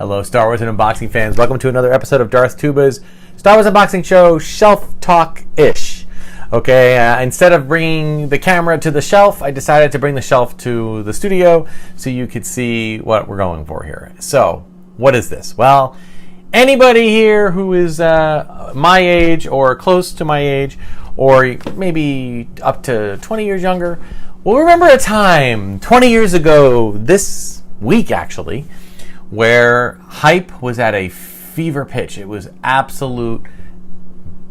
Hello, Star Wars and unboxing fans. Welcome to another episode of Darth Tuba's Star Wars Unboxing Show, Shelf Talk-ish. Okay, instead of bringing the camera to the shelf, I decided to bring the shelf to the studio so you could see what we're going for here. So, what is this? Well, anybody here who is my age or close to my age, or maybe up to 20 years younger, will remember a time 20 years ago, this week actually, where hype was at a fever pitch. It was absolute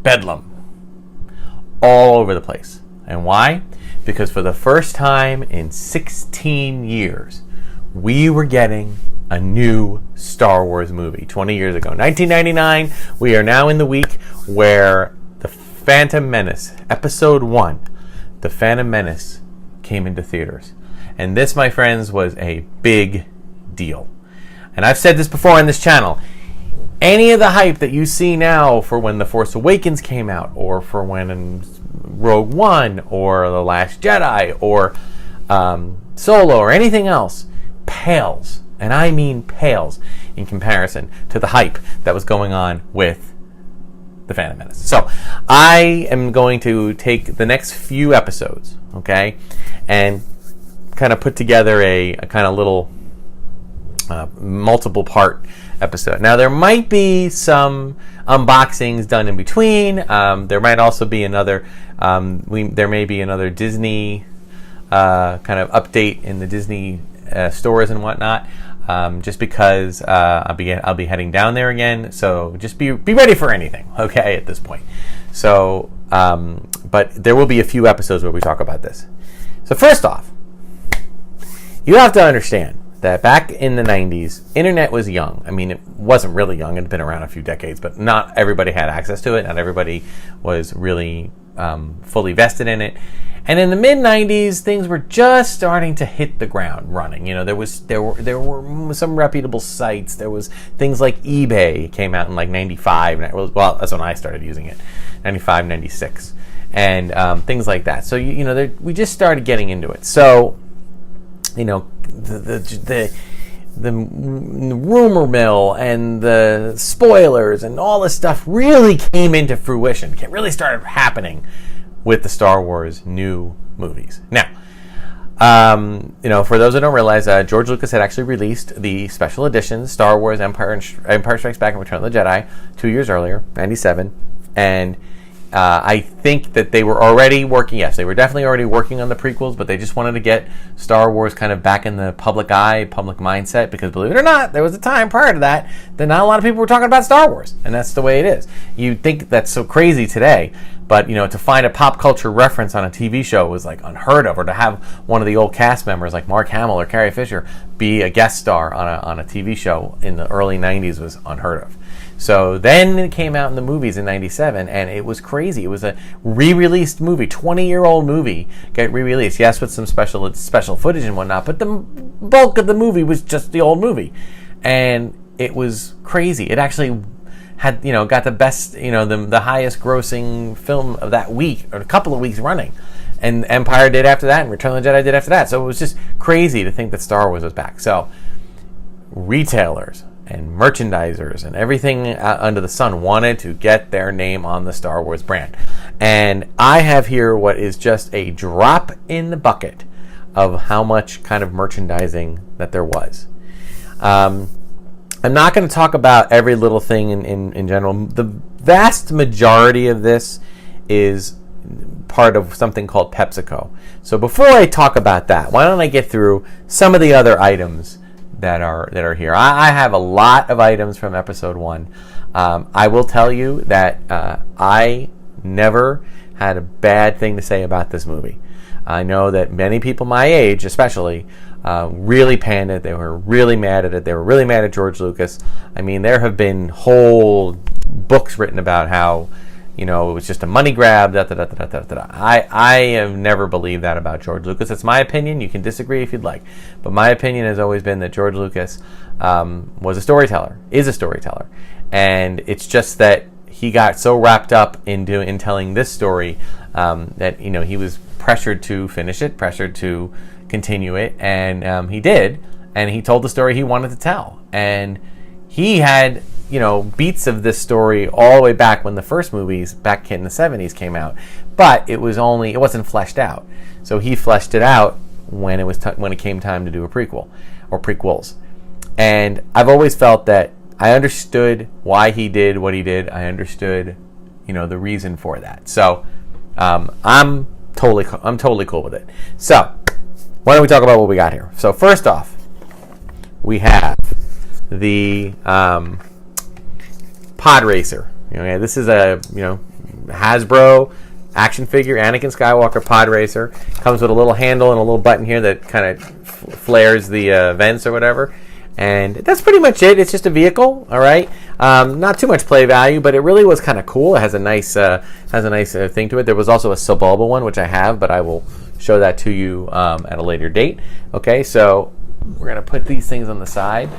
bedlam all over the place. And why? Because for the first time in 16 years, we were getting a new Star Wars movie 20 years ago. 1999, we are now in the week where The Phantom Menace, Episode 1, The Phantom Menace, came into theaters. And this, my friends, was a big deal. And I've said this before on this channel. Any of the hype that you see now for when The Force Awakens came out, or for when Rogue One, or The Last Jedi, or Solo, or anything else, pales, and I mean pales, in comparison to the hype that was going on with The Phantom Menace. So, I am going to take the next few episodes, okay, and kind of put together a kind of little multiple part episode. Now, there might be some unboxings done in between. There might also be another, there may be another Disney kind of update in the Disney stores and whatnot, just because I'll be heading down there again. So just be ready for anything, okay, at this point. So, but there will be a few episodes where we talk about this. So first off, you have to understand that back in the 90s, internet was young. I mean, it wasn't really young. It had been around a few decades, but not everybody had access to it. Not everybody was really fully vested in it. And in the mid-90s, things were just starting to hit the ground running. You know, there were some reputable sites. There was things like eBay came out in like 95. Well, that's when I started using it, 95, 96. And things like that. So, we just started getting into it. So, the rumor mill and the spoilers and all this stuff really came into fruition. It really started happening with the Star Wars new movies. Now, for those who don't realize, George Lucas had actually released the special editions, Star Wars Empire Strikes Back and Return of the Jedi, 2 years earlier, 97, and I think that they were already working, yes, they were definitely already working on the prequels, but they just wanted to get Star Wars kind of back in the public eye, public mindset, because believe it or not, there was a time prior to that not a lot of people were talking about Star Wars, and that's the way it is. You'd think that's so crazy today, but, to find a pop culture reference on a TV show was like unheard of, or to have one of the old cast members like Mark Hamill or Carrie Fisher be a guest star on a TV show in the early 90s was unheard of. So then it came out in the movies in 97, and it was crazy. It was a re-released movie, 20-year-old movie, get re-released. Yes, with some special footage and whatnot, but the bulk of the movie was just the old movie. And it was crazy. It actually had, got the best, the highest grossing film of that week, or a couple of weeks running. And Empire did after that, and Return of the Jedi did after that. So it was just crazy to think that Star Wars was back. So, retailers and merchandisers and everything under the sun wanted to get their name on the Star Wars brand. And I have here what is just a drop in the bucket of how much kind of merchandising that there was. I'm not going to talk about every little thing in general. The vast majority of this is part of something called PepsiCo. So before I talk about that, why don't I get through some of the other items that are here. I have a lot of items from episode 1. I will tell you that I never had a bad thing to say about this movie. I know that many people my age, especially, really panned it. They were really mad at it. They were really mad at George Lucas. I mean, there have been whole books written about how, it was just a money grab, I have never believed that about George Lucas. It's my opinion. You can disagree if you'd like. But my opinion has always been that George Lucas was a storyteller, is a storyteller. And it's just that he got so wrapped up in telling this story that, he was pressured to finish it, pressured to continue it. And he did. And he told the story he wanted to tell. And he had, beats of this story all the way back when the first movies back in the 70s came out, but it wasn't fleshed out. So he fleshed it out when it came time to do a prequel or prequels. And I've always felt that I understood why he did what he did. I understood, the reason for that. So I'm totally cool with it. So why don't we talk about what we got here? So first off, we have the Pod Racer. This is a Hasbro action figure, Anakin Skywalker Pod Racer. Comes with a little handle and a little button here that kind of flares the vents or whatever. And that's pretty much it. It's just a vehicle, all right. Not too much play value, but it really was kind of cool. It has a nice thing to it. There was also a Sebulba one, which I have, but I will show that to you at a later date. Okay, so we're gonna put these things on the side.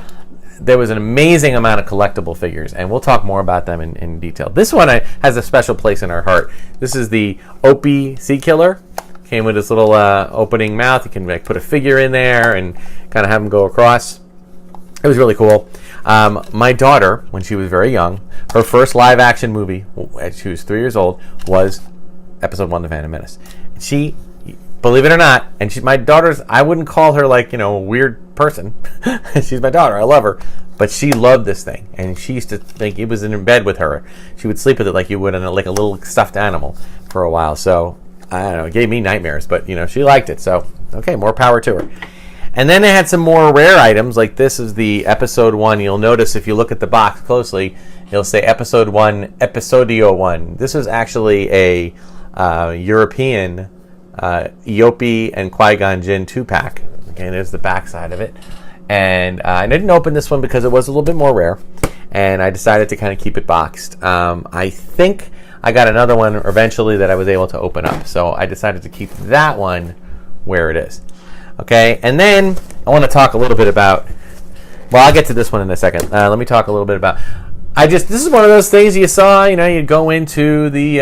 There was an amazing amount of collectible figures, and we'll talk more about them in detail. This one has a special place in our heart. This is the Opie Sea Killer. Came with this little opening mouth. You can put a figure in there and kind of have them go across. It was really cool. My daughter, when she was very young, her first live-action movie, she was 3 years old, was Episode 1 of The Phantom Menace. She, believe it or not, my daughter's, I wouldn't call her a weird person. She's my daughter. I love her. But she loved this thing. And she used to think it was in bed with her. She would sleep with it like you would like a little stuffed animal for a while. So, I don't know, it gave me nightmares. But, she liked it. So, okay, more power to her. And then they had some more rare items, like this is the Episode 1. You'll notice if you look at the box closely, it'll say Episode 1, Episodio 1. This is actually a European Iopi and Qui-Gon Jinn 2-pack. Okay, there's the back side of it. And I didn't open this one because it was a little bit more rare, and I decided to kind of keep it boxed. I think I got another one eventually that I was able to open up, so I decided to keep that one where it is. Okay, and then I want to talk a little bit about, I'll get to this one in a second. Let me talk a little bit about, this is one of those things you saw, you go into the,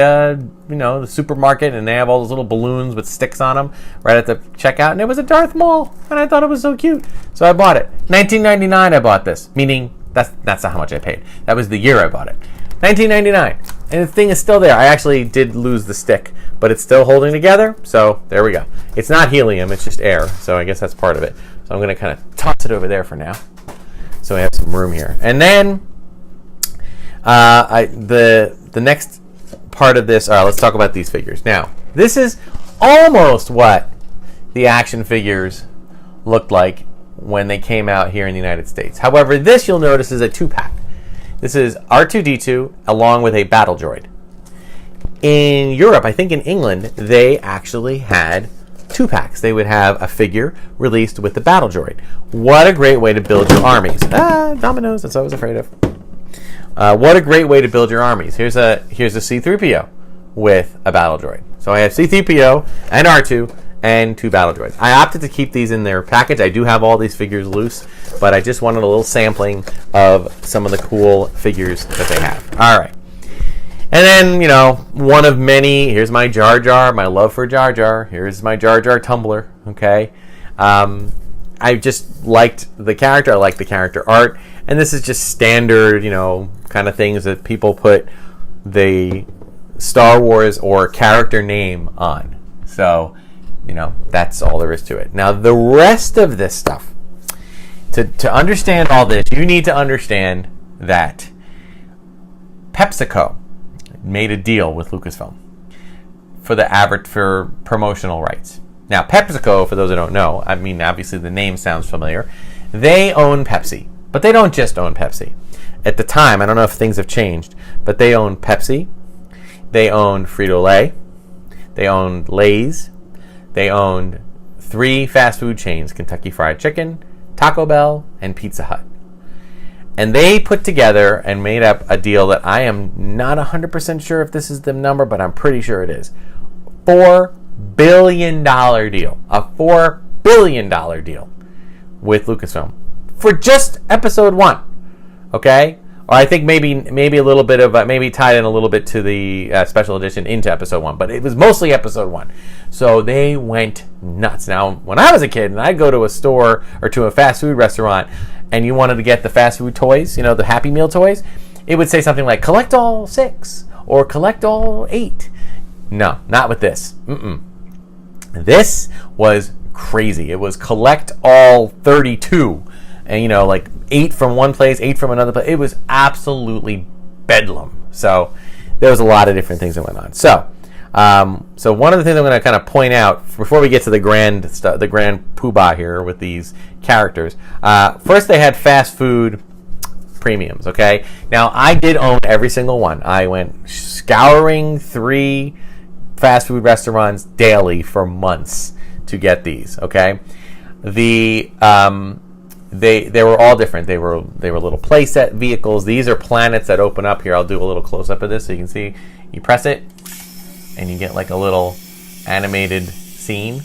the supermarket and they have all those little balloons with sticks on them right at the checkout, and it was a Darth Maul, and I thought it was so cute. So I bought it. $19.99 I bought this, meaning that's not how much I paid. That was the year I bought it. $19.99. And the thing is still there. I actually did lose the stick, but it's still holding together, so there we go. It's not helium, it's just air, so I guess that's part of it. So I'm going to kind of toss it over there for now, so we have some room here. And then the next part of this, let's talk about these figures. Now, this is almost what the action figures looked like when they came out here in the United States. However, this you'll notice is a 2-pack. This is R2-D2 along with a battle droid. In Europe, I think in England, they actually had 2-packs. They would have a figure released with the battle droid. What a great way to build your armies. Dominoes, that's what I was afraid of. What a great way to build your armies. Here's a C-3PO with a battle droid. So I have C-3PO and R2 and 2 battle droids. I opted to keep these in their package. I do have all these figures loose, but I just wanted a little sampling of some of the cool figures that they have. All right. And then, one of many, here's my Jar Jar, my love for Jar Jar. Here's my Jar Jar tumbler, okay? I just liked the character. I liked the character art. And this is just standard, kind of things that people put the Star Wars or character name on. So, that's all there is to it. Now, the rest of this stuff, to understand all this, you need to understand that PepsiCo made a deal with Lucasfilm for promotional rights. Now, PepsiCo, for those who don't know, obviously the name sounds familiar. They own Pepsi, but they don't just own Pepsi. At the time, I don't know if things have changed, but they own Pepsi, they own Frito-Lay, they own Lay's, they owned 3 fast food chains, Kentucky Fried Chicken, Taco Bell, and Pizza Hut. And they put together and made up a deal that I am not 100% sure if this is the number, but I'm pretty sure it is. $4 billion deal. A $4 billion deal with Lucasfilm for just Episode 1. Okay? Or I think maybe a little bit of, maybe tied in a little bit to the special edition into Episode 1, but it was mostly Episode 1. So they went nuts. Now, when I was a kid and I'd go to a store or to a fast food restaurant, and you wanted to get the fast food toys, the Happy Meal toys, it would say something like collect all 6 or collect all 8. No, not with this. This was crazy. It was collect all 32, and like 8 from one place, 8 from another place. It was absolutely bedlam. So there was a lot of different things that went on. So one of the things I'm going to kind of point out before we get to the grand poobah here with these characters. First, they had fast food premiums. Okay, now I did own every single one. I went scouring 3 fast food restaurants daily for months to get these. Okay, they were all different. They were little playset vehicles. These are planets that open up here. I'll do a little close up of this so you can see. You press it and you get like a little animated scene.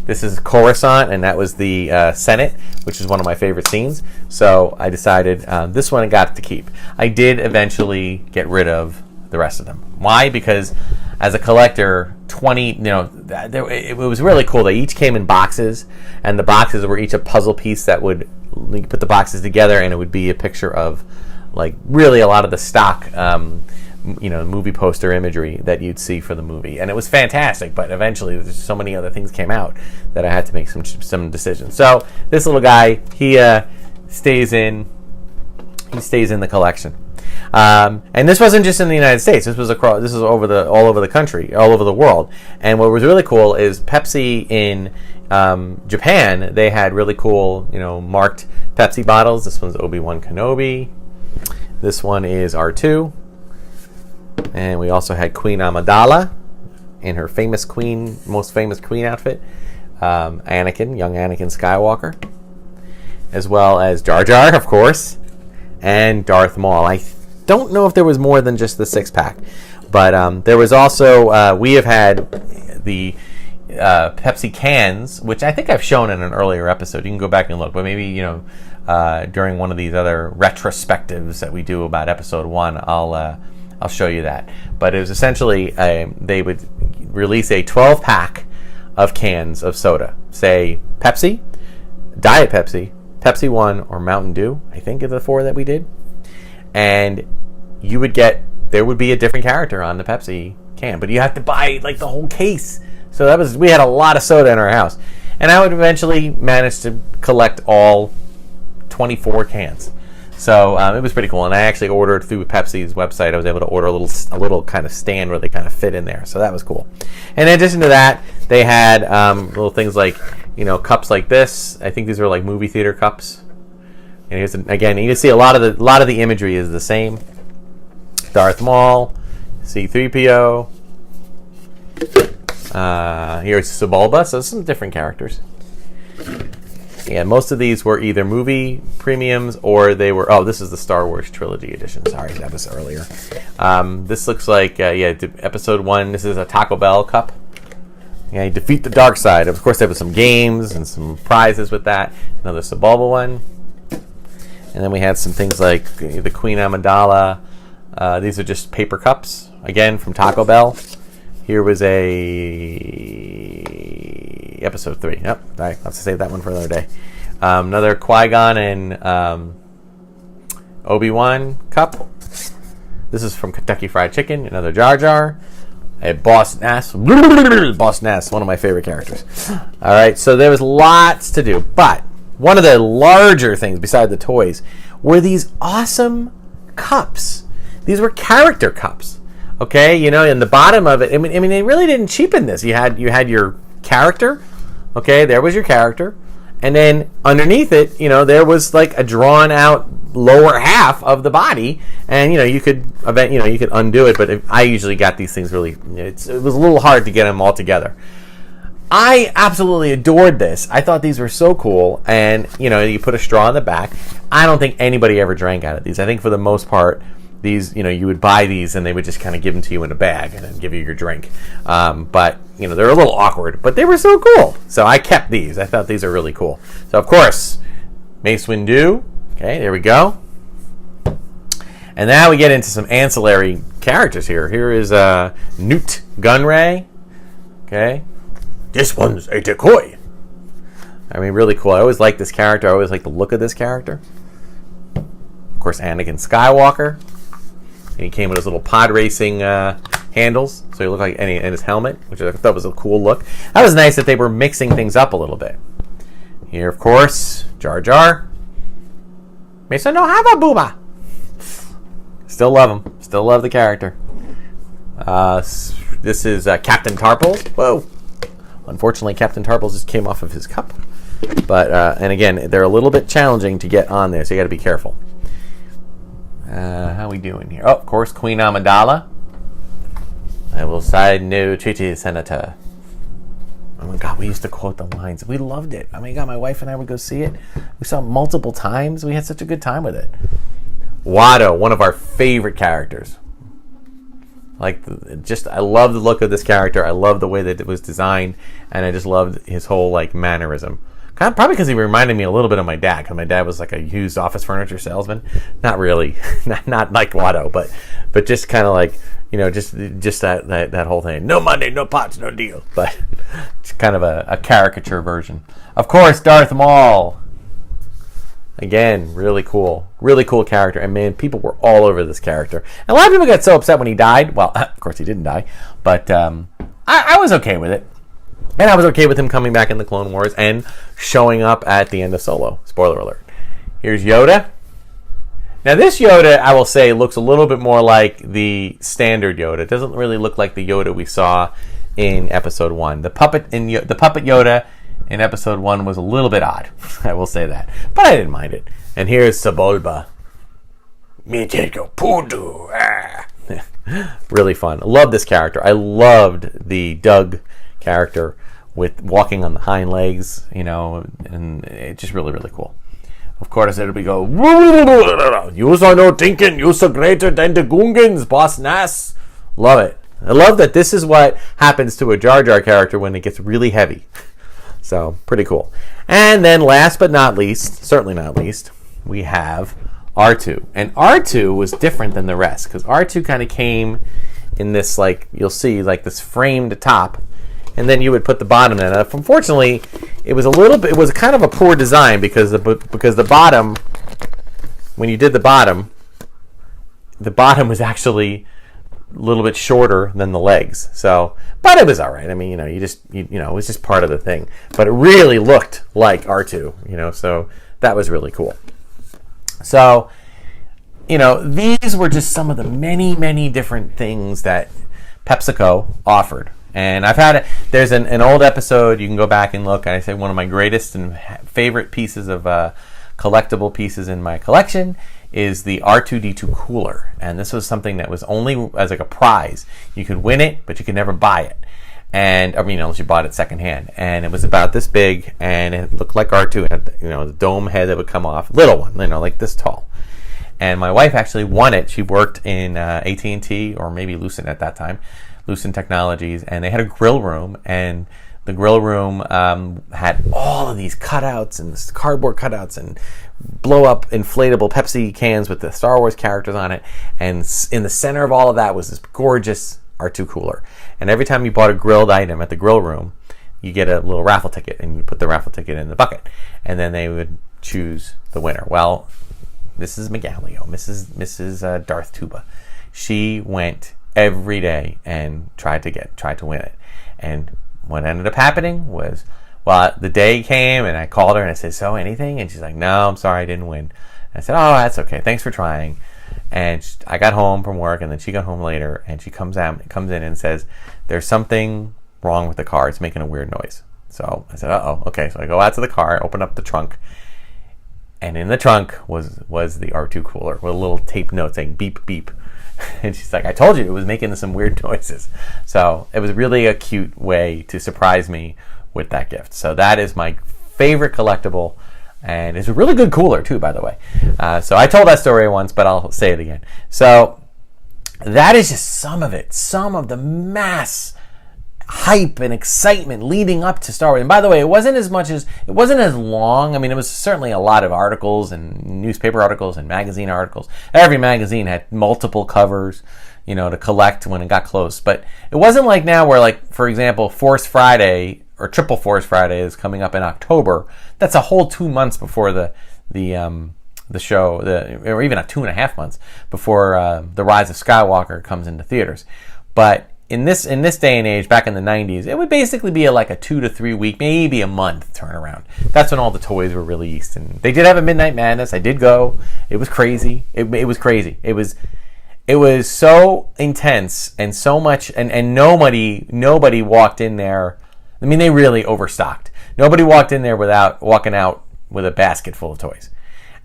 This is Coruscant, and that was the Senate, which is one of my favorite scenes. So I decided this one I got to keep. I did eventually get rid of the rest of them. Why? Because as a collector, 20, it was really cool. They each came in boxes, and the boxes were each a puzzle piece that would, you put the boxes together, and it would be a picture of, like, really a lot of the stock, movie poster imagery that you'd see for the movie. And it was fantastic, but eventually there's so many other things came out that I had to make some decisions. So this little guy, he stays in the collection. And this wasn't just in the United States. This was all over the country, all over the world. And what was really cool is Pepsi in Japan. They had really cool, marked Pepsi bottles. This one's Obi-Wan Kenobi. This one is R2. And we also had Queen Amidala in her most famous queen outfit. Young Anakin Skywalker, as well as Jar Jar, of course, and Darth Maul. I don't know if there was more than just the 6-pack, but there was also we have had the Pepsi cans, which I think I've shown in an earlier episode. You can go back and look, but maybe during one of these other retrospectives that we do about episode 1, I'll show you that. But it was essentially they would release a 12-pack of cans of soda, say Pepsi, Diet Pepsi, Pepsi One, or Mountain Dew. I think of the 4 that we did. And there would be a different character on the Pepsi can, but you have to buy like the whole case. So we had a lot of soda in our house, and I would eventually manage to collect all 24 cans. So it was pretty cool, and I actually ordered through Pepsi's website. I was able to order a little kind of stand where they kind of fit in there. So that was cool. And in addition to that, they had little things like cups like this. I think these are like movie theater cups. And again, you can see a lot of the imagery is the same. Darth Maul, C-3PO. Here's Sebulba. So some different characters. Yeah, most of these were either movie premiums or they were... Oh, this is the Star Wars Trilogy Edition. Sorry, that was earlier. This looks like, Episode 1. This is a Taco Bell cup. Yeah, you defeat the dark side. Of course, there was some games and some prizes with that. Another Sebulba one. And then we had some things like the Queen Amidala. These are just paper cups, again, from Taco Bell. Here was Episode 3. Yep, I'll have to save that one for another day. Another Qui-Gon and Obi-Wan cup. This is from Kentucky Fried Chicken. Another Jar Jar. A Boss Nass. Boss Nass, one of my favorite characters. All right, so there was lots to do. But one of the larger things, besides the toys, were these awesome cups. These were character cups. Okay, in the bottom of it, I mean, they really didn't cheapen this. You had your character. Okay, there was your character, and then underneath it, there was like a drawn out lower half of the body, and you could undo it. But I usually got these things really. It was a little hard to get them all together. I absolutely adored this. I thought these were so cool, and you put a straw in the back. I don't think anybody ever drank out of these. I think for the most part, these, you would buy these and they would just kind of give them to you in a bag and then give you your drink. But, they're a little awkward, but they were so cool. So I kept these. I thought these are really cool. So, of course, Mace Windu. Okay, there we go. And now we get into some ancillary characters here. Here is Newt Gunray. Okay. This one's a decoy. I mean, really cool. I always like this character. I always like the look of this character. course, Anakin Skywalker. And he came with his little pod racing handles, so he looked like, and his helmet, which I thought was a cool look. That was nice that they were mixing things up a little bit. Here, of course, Jar Jar. Mesa no Hava Booba. Still love him. Still love the character. This is Captain Tarpals. Whoa. Unfortunately, Captain Tarpals just came off of his cup. But, and again, they're a little bit challenging to get on there, so you got to be careful. How we doing here? Oh, of course, Queen Amidala. I will sign no treaty, Senator. Oh my God, we used to quote the lines. We loved it. I mean, God, my wife and I would go see it. We saw it multiple times. We had such a good time with it. Watto, one of our favorite characters. I love the look of this character. I love the way that it was designed, and I just loved his whole mannerism. Probably because he reminded me a little bit of my dad, because my dad was like a used office furniture salesman. Not really, not like Watto, but just kind of like, just that whole thing. No money, no pots, no deal. But it's kind of a caricature version. Of course, Darth Maul. Again, really cool character. And man, people were all over this character. And a lot of people got so upset when he died. Well, of course he didn't die, but I was okay with it. And I was okay with him coming back in the Clone Wars and showing up at the end of Solo. Spoiler alert. Here's Yoda. Now this Yoda, I will say, looks a little bit more like the standard Yoda. It doesn't really look like the Yoda we saw in Episode 1. The puppet Yoda in Episode 1 was a little bit odd. I will say that. But I didn't mind it. And here's Sebulba. Me take your poodoo. Really fun. I love this character. I loved the Doug character with walking on the hind legs, and it's just really, really cool. Of course, it'll be go, you are no thinking, you are greater than the Gungans, Boss Nass. Love it. I love that this is what happens to a Jar Jar character when it gets really heavy. So, pretty cool. And then last but not least, certainly not least, we have R2. And R2 was different than the rest, because R2 kind of came in this, you'll see, this framed top, and then you would put the bottom in. Unfortunately, it was kind of a poor design because the bottom, when you did the bottom was actually a little bit shorter than the legs. So, but it was all right. I mean, it was just part of the thing. But it really looked like R2, so that was really cool. So, these were just some of the many, many different things that PepsiCo offered. And there's an old episode, you can go back and look, and I say one of my greatest and favorite pieces of collectible pieces in my collection is the R2-D2 cooler. And this was something that was only as a prize. You could win it, but you could never buy it. And, unless you bought it secondhand. And it was about this big, and it looked like R2. It had, the dome head that would come off. Little one, like this tall. And my wife actually won it. She worked in AT&T, or maybe Lucent at that time. Lucent Technologies, and they had a grill room, and the grill room had all of these cutouts and cardboard cutouts and blow up inflatable Pepsi cans with the Star Wars characters on it, and in the center of all of that was this gorgeous R2 cooler. And every time you bought a grilled item at the grill room, you get a little raffle ticket, and you put the raffle ticket in the bucket, and then they would choose the winner. Well, Mrs. McGallio, Mrs. Darth Tuba, she went every day and tried to win it. And what ended up happening was, the day came and I called her and I said, so anything? And she's like, no, I'm sorry, I didn't win. And I said, oh, that's okay, thanks for trying. And I got home from work, and then she got home later, and she comes in and says, there's something wrong with the car, it's making a weird noise. So I said, uh-oh, okay. So I go out to the car, open up the trunk, and in the trunk was the R2 cooler with a little tape note saying beep beep. And she's like, I told you it was making some weird noises. So it was really a cute way to surprise me with that gift. So that is my favorite collectible, and it's a really good cooler too, by the way. So I told that story once, but I'll say it again. So that is just some of it, some of the mass hype and excitement leading up to Star Wars. And by the way, it wasn't as long. I mean, it was certainly a lot of articles and newspaper articles and magazine articles. Every magazine had multiple covers, to collect when it got close. But it wasn't like now where, for example, Force Friday or Triple Force Friday is coming up in October. That's a whole 2 months before the the show, or even 2.5 months before The Rise of Skywalker comes into theaters. But in this day and age, back in the 90s, it would basically be like a 2 to 3 week, maybe a month turnaround. That's when all the toys were released, and they did have a Midnight Madness. I did go. It was crazy. It was crazy. It was so intense and so much, and nobody walked in there. I mean, they really overstocked. Nobody walked in there without walking out with a basket full of toys.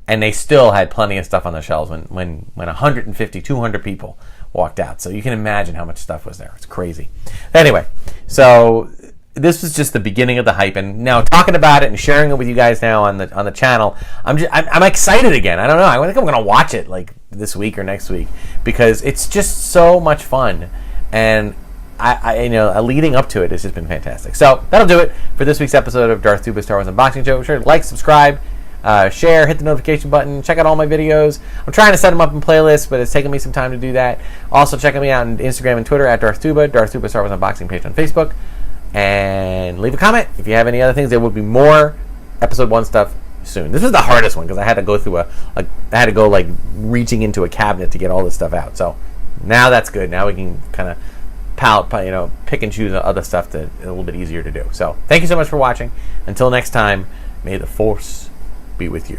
And they still had plenty of stuff on the shelves when 150, 200 people walked out. So you can imagine how much stuff was there. It's crazy. Anyway, so this was just the beginning of the hype, and now talking about it and sharing it with you guys now on the channel, I'm excited again. I don't know. I think I'm going to watch it like this week or next week because it's just so much fun, and I leading up to it has just been fantastic. So that'll do it for this week's episode of Darth Tuba Star Wars Unboxing Show. Be sure to like, subscribe, share, hit the notification button, check out all my videos. I'm trying to set them up in playlists, but it's taking me some time to do that. Also, checking me out on Instagram and Twitter at Darth Tuba Star Wars Unboxing page on Facebook. And leave a comment if you have any other things. There will be more episode 1 stuff soon. This is the hardest one because I had to go through like reaching into a cabinet to get all this stuff out. So now that's good. Now we can kind of pick and choose other stuff that a little bit easier to do. So thank you so much for watching. Until next time, may the Force be with you.